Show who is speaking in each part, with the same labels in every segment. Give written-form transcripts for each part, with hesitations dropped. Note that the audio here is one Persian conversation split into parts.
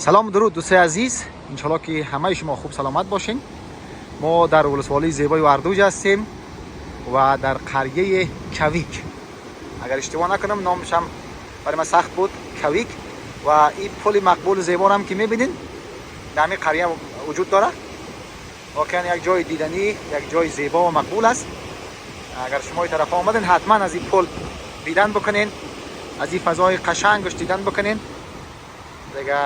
Speaker 1: سلام و درود دوستای عزیز، انشالله که همه شما خوب سلامت باشین. ما در ولسوالی زیبای وردوج هستیم و در قریه کویک. اگر اشتباه نکنم نامش هم برای من سخت بود، کویک. و این پل مقبول زیبا هم که میبینین در همین قریه وجود داره. واقعا یک جای دیدنی، یک جای زیبا و مقبول است. اگر شما این طرف آمدین حتما از این پل دیدن بکنین، از این فضای قشنگش دیدن بکنین. دیگه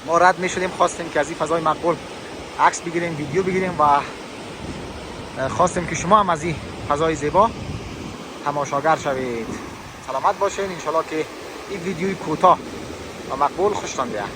Speaker 1: ما رد میشدیم، خواستیم که از این فضای مقبول عکس بگیریم، ویدیو بگیریم و خواستیم که شما هم از این فضای زیبا تماشاگر شوید. سلامت باشین، انشالله که این ویدیوی کوتاه و مقبول خوشتان بیاد.